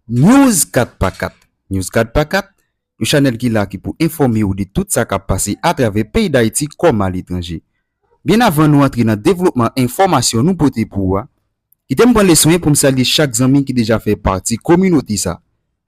News 4x4. News 4x4, une chaîne qui là qui pour informer ou de tout ça qui a passé à travers le pays d'Haïti comme à l'étranger. Bien avant nous entrer dans le développement information nous porter pour qui t'aime prendre les soins pour me saluer chaque ami qui déjà fait partie communauté ça.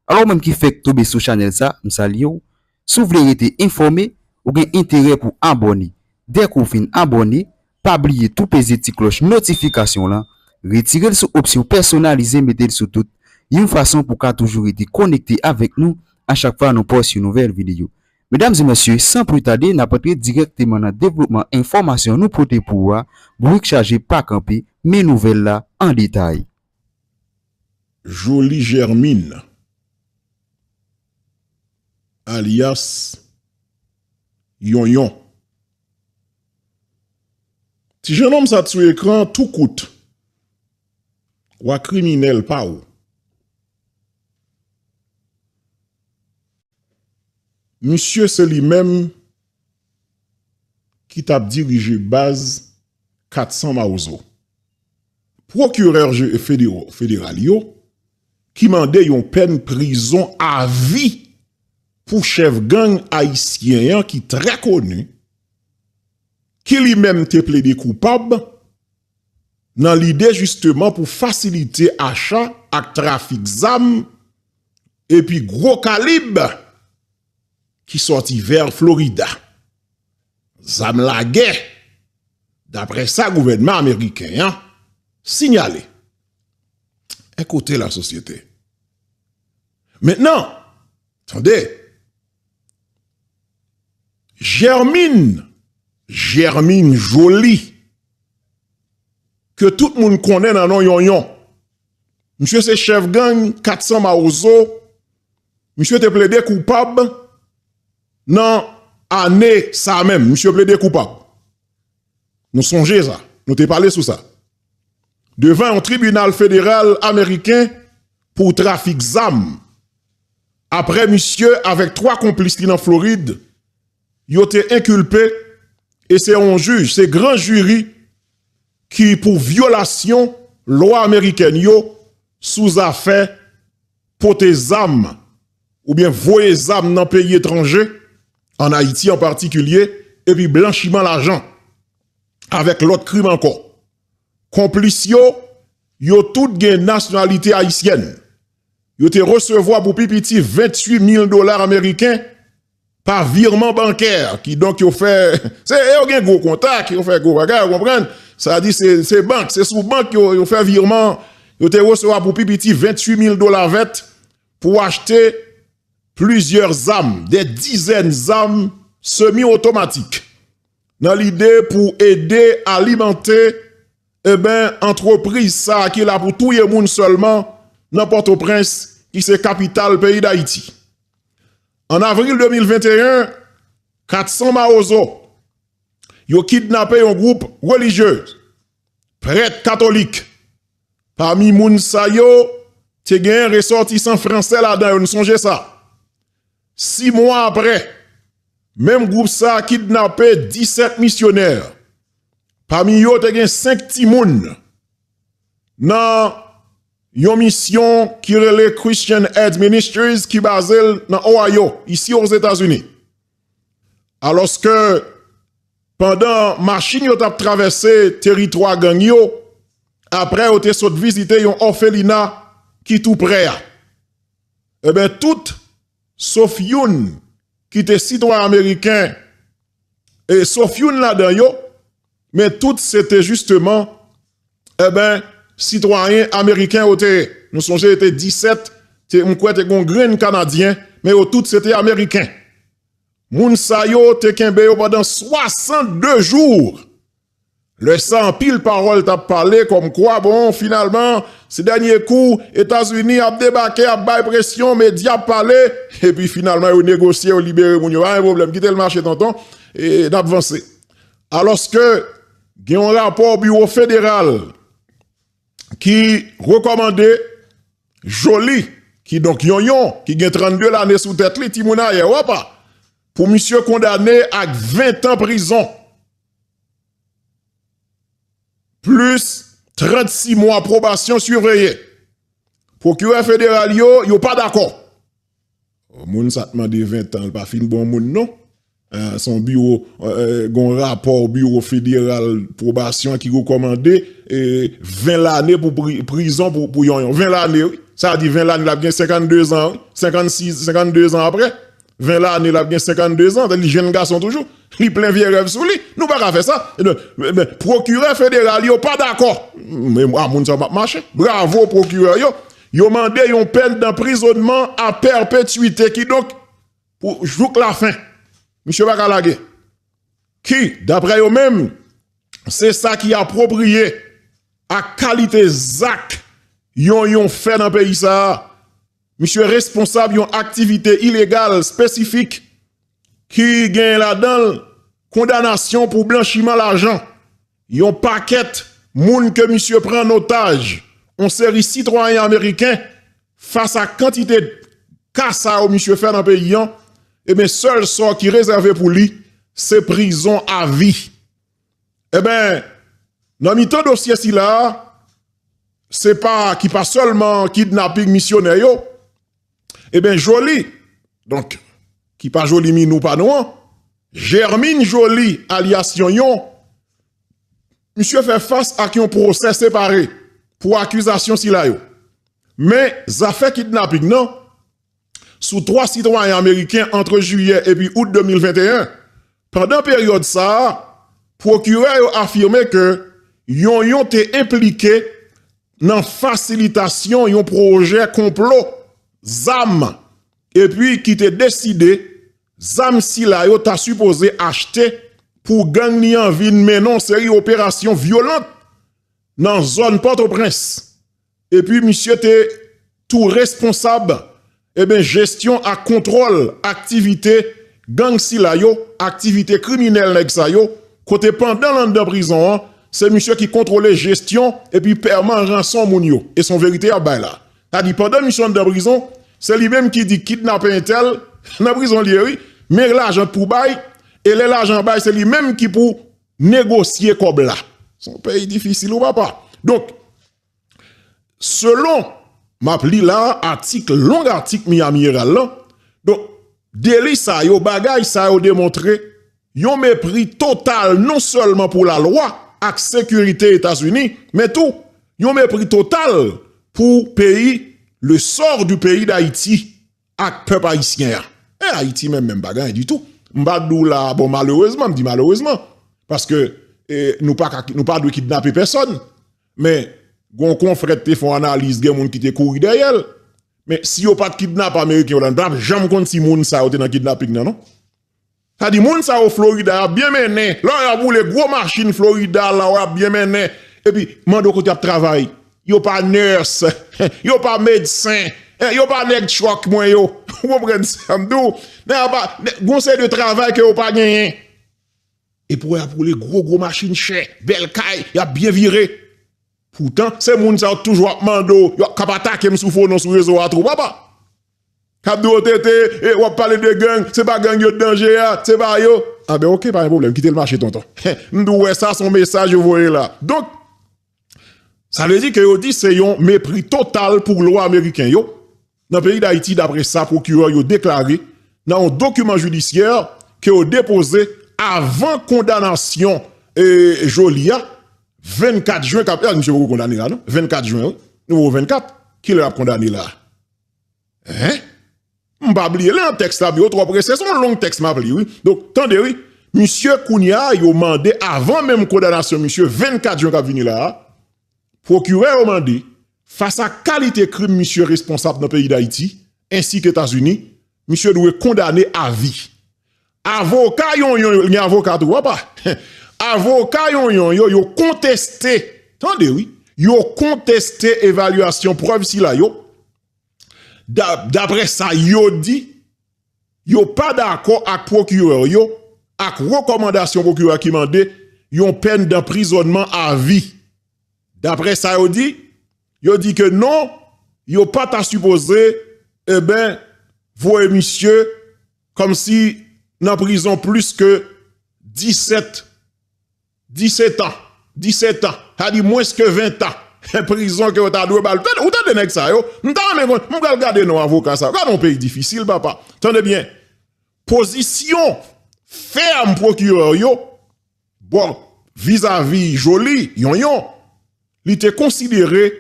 Alors même qui fait tomber sur channel ça, me saluer ou si vous voulez être informé ou bien intérêt pour abonner. Dès que vous fin abonner, pas oublier tout peser petite cloche notification là, retirer sur option personnalisée mettez sur tout. Une façon pour qu'à toujours être connecté avec nous à chaque fois nous postons une nouvelle vidéo. Mesdames et messieurs, sans plus tarder, nous allons directement dans le développement information nous pour pouvoir charger pas camper mes nouvelles là en détail. Jolie Germine, alias Yon. Si jeune homme ça sur écran, tout coûte. Ou un criminel pas ou. Monsieur, c'est lui-même qui t'a dirigé base 400 Maozo. Procureur fédéral qui mandait une peine prison à vie pour chef gang haïtien qui très connu, qui lui-même te plaidé coupable dans l'idée justement pour faciliter achat ak trafic zam et puis gros calibre qui sorti vers Florida. Zam la guerre. D'après ça, gouvernement américain signalé. Écoutez la société. Maintenant, attendez. Germine Jolie, que tout le monde connaît dans non yon. Monsieur c'est chef gang 400 Maozo. Monsieur te plaidé coupable. Non, année ça même, monsieur plaidé coupable. Nous songez ça, nous te parlé sur ça. Devant un tribunal fédéral américain pour trafic zam. Après monsieur avec 3 complices en Floride, il été inculpé et c'est un juge, c'est grand jury qui pour violation loi américaine yo sous affaire porter zam ou bien voyer zam dans pays étranger en Haïti en particulier et puis blanchiment l'argent avec l'autre crime encore. Complice yo tout gen nationalité haïtienne. Yo te recevoir pour pipiti 28 000 dollars américains par virement bancaire qui donc yo fait c'est yo gen gros contact, yo fait gros bagage, vous comprenez? Ça dit c'est banque, c'est sous banque yo fait virement, yo te recevoir pour pipiti 28 000 dollars vet pour acheter plusieurs armes, des dizaines d'armes semi-automatiques. Dans l'idée pour aider à alimenter entreprise ça qui est là pour tout le monde seulement dans Port-au-Prince qui c'est capitale pays d'Haïti. En avril 2021, 400 Maozo yo kidnappé un groupe religieux prêtre catholique. Parmi moun sa yo te gen ressortissant français là-dedans, nous songez ça. 6 mois après, même groupe ça a kidnappé 17 missionnaires. Parmi eux, il y a 5 timoun dans une mission qui relève Christian Aid Ministries qui est basée dans Ohio, ici aux États-Unis. Alors que pendant machine yo t'a traversé territoire gang yo, après on te saute visiter un orphelinat qui tout près. Eh ben tout sauf youn qui était citoyen américain et sauf youn là-dedans yo, mais tout c'était justement citoyen américain nous songeons était 17, on croit était un grain canadien, mais tout c'était américain. Moun sa yo te kembe yo pendant 62 jours. Le sang pile parole t'a parlé comme quoi, bon, finalement, ces derniers coups, États-Unis a débarqué, a bail pression, médias parlé, et puis finalement, ils ont négocié, ils ont libéré, ils ont un problème, quitter le marché tonton, et d'avancer. Alors que, il y a un rapport au bureau fédéral qui recommandait Jolie, qui donc yon, qui a 32 l'année sous tête, li timouna, ou pas, pour monsieur condamné à 20 ans prison. Plus 36 mois probation surveillée. Procureur fédéral yo pas d'accord. Moun ça demande 20 ans, pas fin bon moun non. Son bureau gon rapport bureau fédéral probation qui recommandé 20 l'année pour prison pour yon 20 l'année. Ça dit 20 l'année, il a bien 52 ans, 52 ans après. 20 l'année, il a bien 52 ans, les jeunes garçons toujours, il plein vieux rêve sous lui. Nous pas faire ça. Mais procureur fédéral, yo pas d'accord. Mais moi, moun ça va marcher. Bravo procureur yo. Yo mandé yon peine d'emprisonnement à perpétuité qui donc pour jouer la fin. Monsieur Bakalage. Qui d'après eux même c'est ça qui est approprié à qualité ZAC yon fait dans le pays ça. Monsieur responsable d'une activité illégale spécifique qui gagne là-dedans condamnation pour blanchiment l'argent. Yon paquet moun que monsieur prend en otage. On série citoyen américain face à quantité de cassa au monsieur fait dans le pays. Et bien seul sort qui est réservé pour lui, c'est prison à vie. Eh bien, dans le dossier si là, c'est pas qui pas seulement kidnapping missionnaire yo. Eh bien, Joly, donc, qui pas Joly minou pas nous, Germine Joly, alias Yon, monsieur fait face à un procès séparé pour accusation si là yo. Mais, ça fait kidnapping, non? Sous 3 citoyens américains entre juillet et puis août 2021, pendant période ça, procureur a affirmé que yon été impliqué dans facilitation d'un projet complot ZAM et puis qui t'a décidé ZAM si la yo t'a supposé acheter pour gagner en ville mais non série opération violente dans zone Port-au-Prince et puis monsieur était tout responsable eh bien gestion à contrôle activité gang si la yo activité criminelle nèg sa yo côté pendant l'an de prison c'est monsieur qui contrôlait gestion et puis permet rançon moun yo et son vérité à bail là. T'as dit pendant mission de prison, c'est lui-même qui dit kidnapper un tel dans prison li oui, mais l'argent pour bail et l'argent bail c'est lui-même qui pour négocier comme là. Son pays difficile ou pas. Donc selon m'appli là long article Miami Herald là. Donc délit ça yo bagay ça yo démontré yon mépris total non seulement pour la loi ak sécurité États-Unis, mais tout, yon mépris total pour pays, le sort du pays d'Haïti ak peuple haïtien. Et Haïti même bagay du tout. M'badou là, bon malheureusement, m'di malheureusement, parce que nous pas de kidnapper personne, mais gon confrère te font analyse gen moun qui te couru derrière. Mais si yon pas de kidnap américain, on n'a jamais compte si moun sa ou te dans kidnapping non? Ça dit, moun sa au Florida, bien mené. Là, y a boule gros machine Florida, là, y a bien mené. Et puis, mando kote ap travail. Yo pas nurse, yo pas médecin, yo pas nèg choc, moi, yo. Vous comprenez ça, m'dou? Conseil de travail que yo pas gagné. Et pour les gros machines chères, belle caille, y a bien viré. Pourtant, c'est moun sa toujours mando, yo kap attaquer m'sou fo non sou réseau à trop, papa. Kap do tete, et on parle de gang, c'est pas gang yo de danger, c'est pas yo. Ah ben ok, pas un problème, quittez le marché, tonton. M'dou ouais, ça, son message, vous voyez là. Donc, ça veut dire que yo dit c'est un mépris total pour loi américain yo. Dans le pays d'Haïti, d'après ça, procureur yo déclaré dans un document judiciaire que yo déposé avant condamnation Jolia, 24 juin, monsieur vous condamné là, non? 24 juin, nouveau 24, qui l'a condamné là? Hein? M'pa oublier là un texte là, trop pressé, c'est un long texte m'a oui. Donc, attendez oui, monsieur Kounia yo mandé avant même condamnation monsieur 24 juin qu'a venu là, procureur a demandé face à qualité crime monsieur responsable dans le pays d'Haïti ainsi que États-Unis, monsieur doit condamner à vie. Avocat yon avocat ou pas? Avocat yon contesté. Attendez oui, yo contesté évaluation preuve si là yo. D'après ça, yo dit, yo pas d'accord avec procureur, yo, avec recommandation procureur qui mande, yon peine d'emprisonnement à vie. D'après ça, yo dit que non, yo pas ta supposé, eh ben, voyez monsieur, comme si, dans prison plus que 17 ans, ça dit moins que 20 ans. prison que t'as doué balle. Ou t'as donné ça yo. M'ta même m'gal regarder nos avocats ça. Regarde un pays difficile papa. Tendez bien. Position ferme procureur yo. Bon, vis-à-vis joli yon. Il était considéré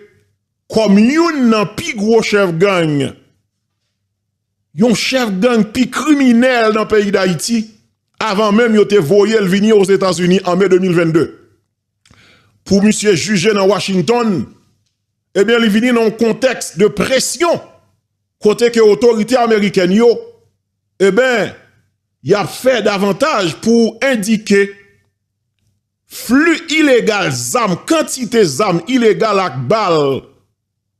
comme un pi gros chef gang. Yon chef gang pi criminel dans le pays d'Haïti avant même yon te voyé le venir aux États-Unis en mai 2022. Pour monsieur jugé dans Washington, eh bien, il vient dans un contexte de pression côté que l'autorité américaine yo, eh bien, il a fait davantage pour indiquer flux illégal zam, quantité zam illégal ak bal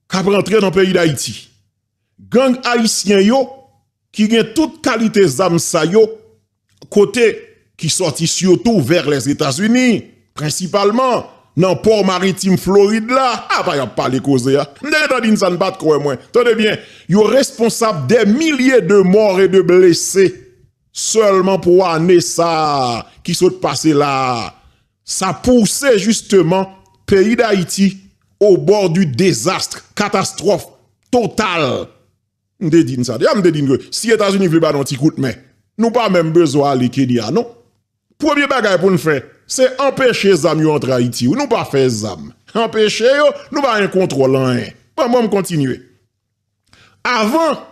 k'ap rentré dans le pays d'Haïti. Gang haïtien yo qui gen toute qualité zam sa yo côté qui sorti surtout vers les États-Unis, principalement dans le port maritime Floride là. Ah, pas y a parlé cause ya. M'entendez ça ne pas quoi moi. Tenez bien, yo responsable des milliers de morts et de blessés seulement pour année ça qui sont passé là. Ça poussait justement pays d'Haïti au bord du désastre, catastrophe totale. M'de dit ça. M'de dit que si les États-Unis veulent pas un petit coup de main, nous pas même besoin d'aller Kenya, non? Premier bagage pour nous faire, c'est empêcher les amis entre Haïti. Ou nous pas faire zam. Empêcher yo, nous pas un contrôle rien. Bon, moi, continuer. Avant,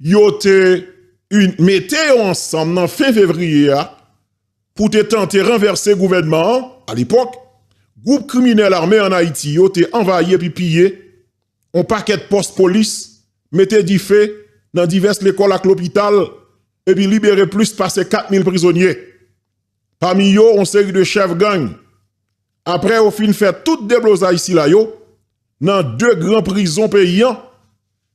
yo te mettez ensemble en fin février pour te tenter renverser le gouvernement. À l'époque, groupe criminel armé en Haïti, yo te envahi puis pillé. On paquet de poste police, mettez du fait dans diverses écoles à l'hôpital et puis libérer plus passer 4000 prisonniers. Parmi eux, on série de chefs gang. Après, au fin fait tout déblosage ici là yo, dans 2 grandes prisons payants,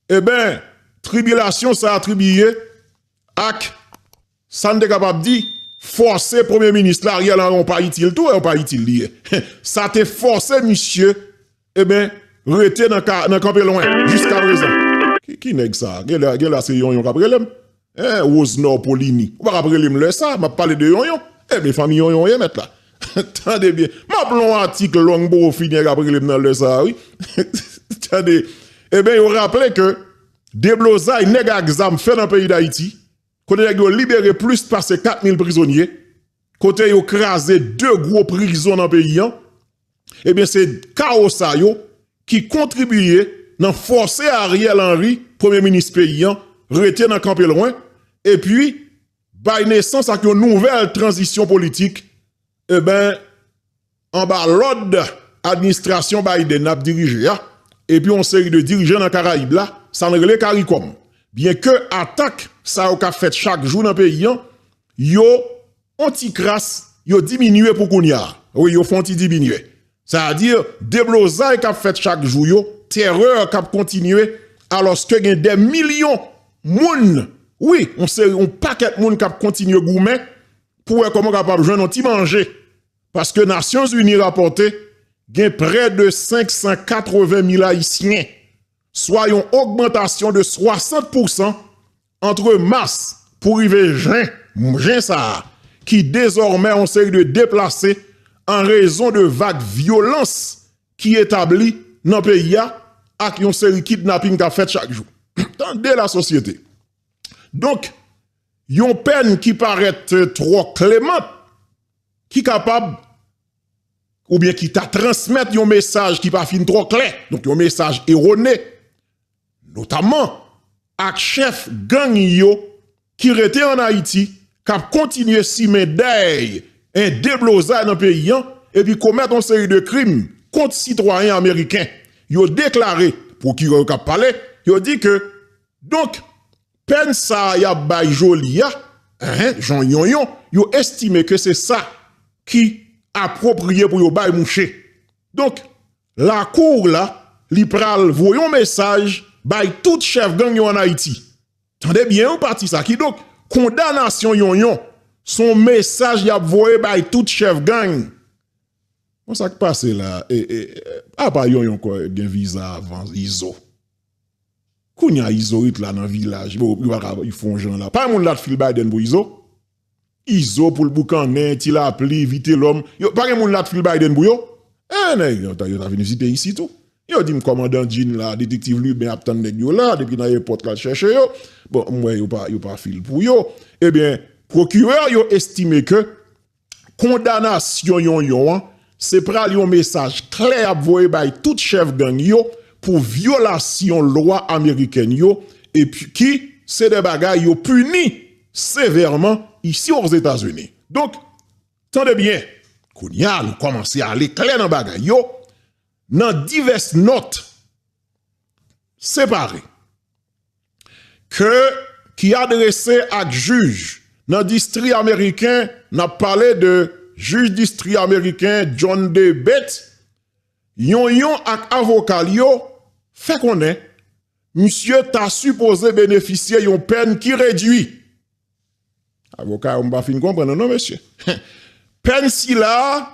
eh ben, tribulation ça attribué ak, ça n'est capable de dire, forcer premier ministre là, Ariel Henry, on pas utile tout, on pas utile lié. Ça te forcé, monsieur, eh ben, rester dans campé loin, jusqu'à présent. Qui n'est que ça? Gè la c'est yon kaprelem. Osnor Polini. Ou pas kaprelem le ça, m'a parlé de yon. Eh bien, famille yon yon mettre là. Attendez bien. M'a plon article long pour finir kaprelem dans le ça, oui. Attendez. Eh bien, yon rappelé que déblosage nèg exam fait dans le pays d'Haïti. Côté yon libéré plus de 4000 prisonniers. Côté yon crasé 2 gros prisons dans le pays. Eh bien, c'est chaos ça yo qui contribuait dans forcer Ariel Henry, premier ministre paysan, rester dans camper loin, et puis, by naissance à une nouvelle transition politique, eh ben, en bas l'autre administration Biden a dirigé, et puis on série de dirigeants dans Caraïbes là, ça ne relève CARICOM. Bien que attaque, ça a fait chaque jour dans le pays, yo, anti-crasse, yo diminué pour qu'on y a. Oui, yo font diminuer. C'est-à-dire, déblosage qu'a fait chaque jour, yo, terreur qui a continué alors que il y a des millions de moun, oui, on sait un paquet de moun qui a continué gourmet pour comment capable joindre un petit manger parce que Nations Unies rapporté il y a près de 580 000 haïtiens, soit une augmentation de 60% entre mars pour arriver juin ça qui désormais ont série de déplacés en raison de vagues violence qui établit dans le pays avec une série de kidnapping qu'a fait chaque jour. Tendez la société. Donc, yon peine qui paraît trop clémente, qui est capable, ou bien qui t'a transmettre un message qui pas fin trop clair, donc un message erroné, notamment avec chef gang yo qui était en Haïti, qui a continué si médaille un déblosage dans le pays, et puis commettre une série de crimes contre citoyens américains. Yo déclaré, pour qui yo parlé, yo dit que, donc, peine ça y a bay joli ya, Jean Yon, yo estimé que c'est ça qui approprié pour yo bay mouché. Donc, la cour là, li pral voyon message bay tout chef gang yo en Haïti. Tendez bien, on parti ça qui donc, condamnation yon, son message y a voyé bay tout chef gang. On ça qui passe là, pas yon quoi, gen visa avant ISO. Kounya ISO it là dans village, ils font gens là. Pas moun là fil Biden pour ISO. ISO pour le boucan, ti la appli, vite l'homme. Pas moun là fil Biden pour yo. Yo ta venu visiter ici tout. Yo dit commandant Jean là, détective lui ben attend nèg yo là depuis dans l'aéroport là chercher yo. Bon moi yo pas fil pour yo. Eh bien, procureur yo estimé que condamnation yon c'est pral yon message clair à voyer by tout chef gang yo pour violation loi américaine yo et puis qui c'est des bagages yo puni sévèrement ici aux États-Unis. Donc tendez bien, kounya nous commencer à aller clair dans bagay yo dans diverses notes séparées que qui adressé à juge dans district américain, n'a parlé de juge district américain John D. Bates, yon ak avocat yo fait connaître monsieur t'a supposé bénéficier yon peine qui réduit. Avocat on pas fin comprendre non monsieur. Peine si là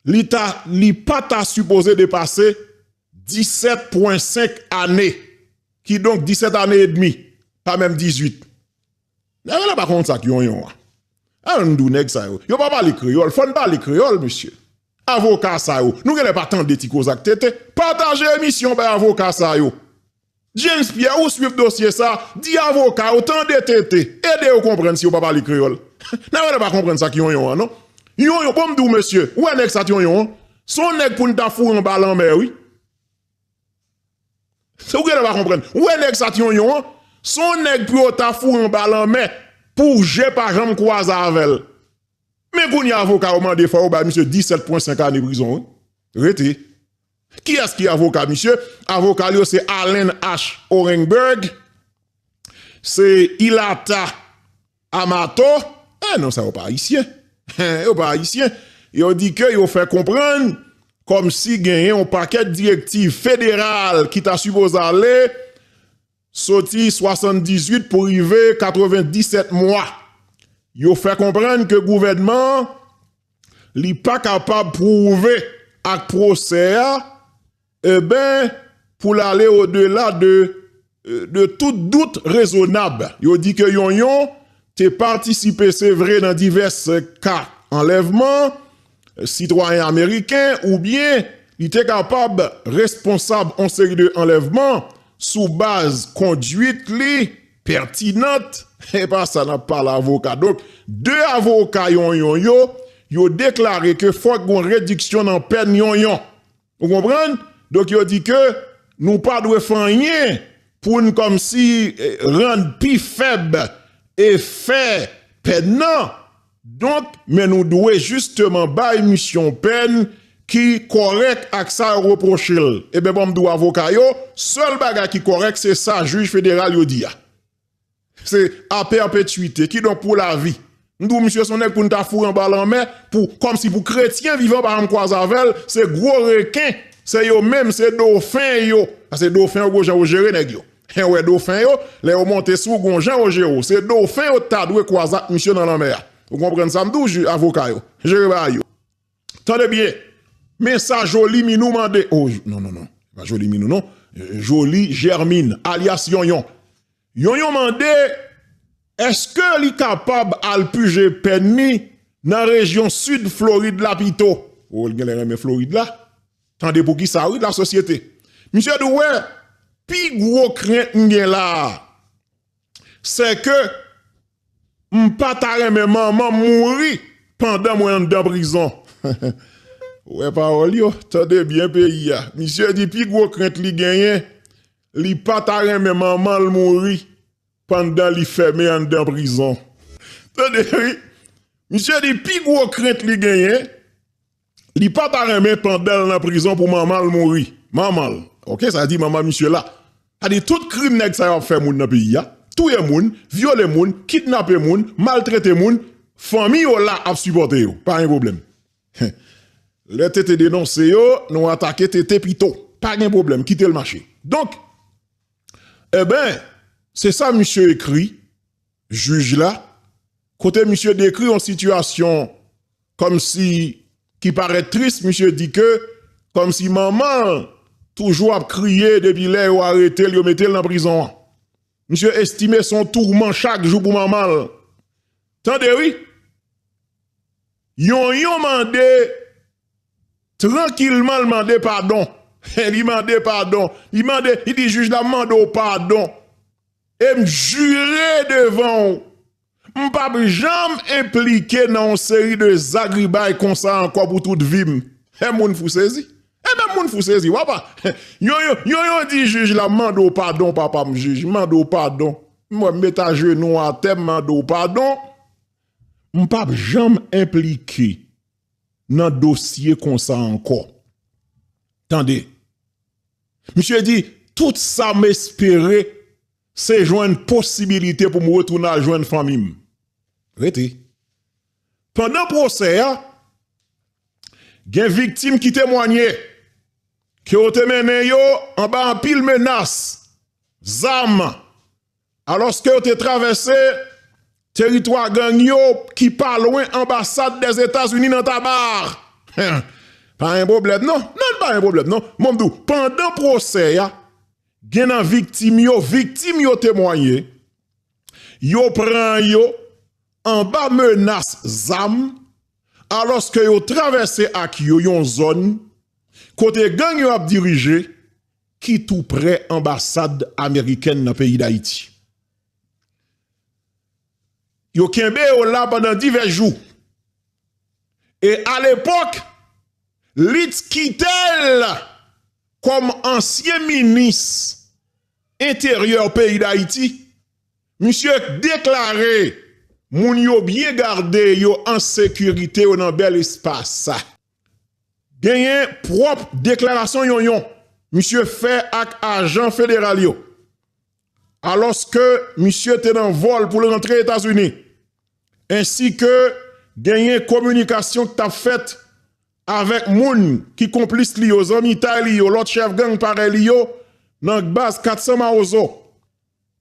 li pas t'a supposé dépasser 17,5 années qui donc 17 années et demie, pas même 18. Là pas contre ça qui yon. Ah nous nèg ça yo. Yo pas parler créole, faut pas parler créole monsieur. Avocat ça yo. Nous gèle pas tant de ti cause ak tété. Partager émission ba avocat ça yo. James Pierre ou suivre dossier ça, dit avocat autant de tété. Aidez ou comprendre si vous pas parler créole. N'a pas comprendre ça qui yon non. Yon bon m'dou monsieur. Ou nèg ça yon. Son nèg pour n'ta fou en bal en mer oui. C'est ou gèle pas comprendre. Ou nèg ça yon. Son nèg pour ta fou en bal en mer pour j'ai pas jambe croise avec. Mais qu'on y a avocat au mandé fort ba monsieur 17,5 années de prison. Rete. Qui est-ce qui est avocat monsieur? Avocat c'est Allen H. Orenberg. C'est Ilata Amato. Non ça pas haïtien. Pas haïtien. Il dit que il fait comprendre comme si gagné un paquet de directives fédérales qui t'a supposé aller sorti 78 pour arriver 97 mois. Yo fait comprendre que le gouvernement n'est pas capable de prouver à procès pour aller au-delà de tout doute raisonnable. Yo dit que yon t'es participé c'est vrai dans divers cas enlèvement citoyen américain ou bien il était capable responsable en série de enlèvement sous base conduite li pertinente et pas ça n'a pas l'avocat. Donc deux avocats yo déclaré que faut qu'on réduction dans peine yon. Vous comprenez? Donc yo dit que nous pas doit faire rien pour nous comme si rendre plus faible et faire peine non. Donc mais nous devons justement bailler mission peine qui correct avec ça reprocher. Et bien bon m'dou avocat yo, seul bagage qui correct c'est ça juge fédéral yo dit. C'est à perpétuité qui donc pour la vie. Nous monsieur son nèg pour nous ta fou en bal en main pour comme si pour chrétien vivant par croise avec c'est gros requin, c'est yo même c'est dauphin yo. C'est dauphin au Jean au gérer nèg yo. Ouais dauphin yo, les yo monter sous Jean au gérer, c'est dauphin yo ta doué croise monsieur dans la mer. Vous comprenez ça m'dou avocat yo. Gérer ba yo. Tendez bien. Mais ça, joli minou mande. Oh, non. Pas joli minou, non. Joli Germine, alias Yon. Yon mande, est-ce que li capable al puger penni dans la région sud Floride la pito? Oh, il y a Floride là. Tendez pour qui ça, oui, la société. Monsieur Doué, pi gros crainte n'gen là. C'est que, m'pas ta reme maman mouri pendant moi en prison. Ouais, parole yo, tendez bien pays ya. Monsieur dit pi gros crainte li gagné, li pas ta reme maman l mouri pendant li fermé en prison. Tendez oui. Monsieur dit pi gros crainte li gagné, li pas ta reme pendant la prison pour maman l mouri. Maman. OK, ça dit maman monsieur là. A dit tout crime nèg ça a fait moun dans pays ya. Touye moun, violer moun, kidnapper moun, maltraiter moun, famille yo là a supporter yo, pas un problème. Les tété dénoncé yo, nous attaqué tété pito. Pas de problème, quittez le marché. Donc, c'est ça monsieur écrit, juge là. Côté monsieur décrit en situation comme si, qui paraît triste, monsieur dit que, comme si maman toujours a crié depuis là ou arrêté, lui mettait dans la prison. Monsieur estimait son tourment chaque jour pour maman. Tendez oui? Yon mandé tranquillement, il demande pardon. Il demande pardon. Il dit, juge la demande pardon. Et me jurer devant vous. Pas jamais impliqué dans une série de zagribay comme ça encore pour toute vie. Et moun fou saisi. Et même moun fou saisi. Wapa. Yo dit juge la demande pardon, papa me juge. Demande pardon. Moi, mets à genou à terre, demande pardon. M'pas jamais impliqué dans dossier comme ça encore. Attendez. Monsieur dit, tout ça m'espérait, c'est joindre possibilité pour me retourner à joindre famille. Arrêtez. Pendant le procès, il y a une victime qui témoignait qui ont mené en bas en pile menace, zam, alors que ont traversé territoire gang yo qui pas loin ambassade des États-Unis dans ta barre. Pas un problème, non? Non, pas un problème, non? Mondou, pendant le procès, gen an victime yo témoigné, yo prend yo en bas menace zam, alors que yo traversé ak yo yon zone, côté gang yo ap dirigé, qui tout près ambassade américaine dans le pays d'Haïti. Yo kembe yo là pendant divers jours. Et à l'époque, Litz Kittel, comme ancien ministre intérieur pays d'Haïti, monsieur déclaré, moun yo bien gardé yo en sécurité ou dans bel espace. Gagné propre déclaration yon. Monsieur fait avec agent fédéral yo. Alors que monsieur était dans vol pour rentrer aux États-Unis. Ainsi que gagné communication que t'as faite avec moun qui complice li yo, zami tay li yo, l'autre chef gang pareil li yo, dans base 400 Maozo,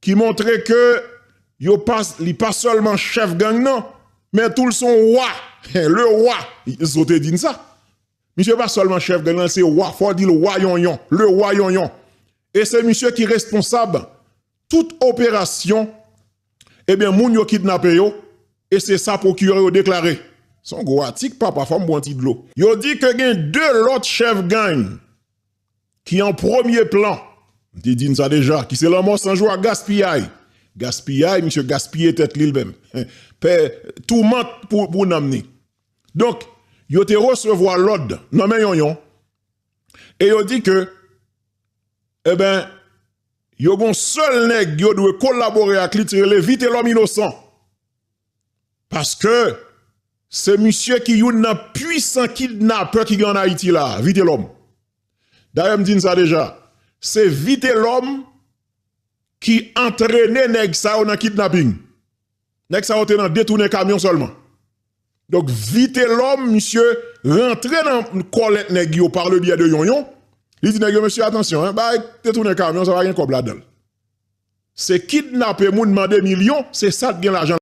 qui montrait que yo pas seulement chef gang non, mais tout son roi, le roi, ils ont dit ça. Monsieur pas seulement chef gang, c'est roi, faut dire le roi yon, le roi yon. Et c'est monsieur qui est responsable toute opération, eh bien moun yo kidnappé yo, et c'est ça procureur yo déclaré. Son gros article, papa, femme bon petit de l'eau. Yo dit que gen deux autres chefs gang qui en premier plan, je dis ça déjà, qui c'est l'homme sans jouer à gaspillage. Gaspillage, monsieur gaspiller tête l'île même. Tout ment pour n'amener. Donc, yo te recevoir l'ordre, non mais yon. Et yo dit que, eh ben, yo gon seul nèg yo doit collaborer avec lui, vite l'homme innocent. Parce que, c'est monsieur qui yon nan puissant kidnappeur qui en Haïti là, vite l'homme. D'ailleurs, me dit ça déjà. C'est vite l'homme qui entraînait nèg sa dans kidnapping. Nèg sa te dans détourner camion seulement. Donc vite l'homme monsieur rentrer dans collecte nèg yo par le biais de yon. Il dit nèg yo monsieur attention hein, bah détourner camion ça va rien comme là-dedans. C'est kidnapper moun demander millions, c'est ça qui gagne l'argent.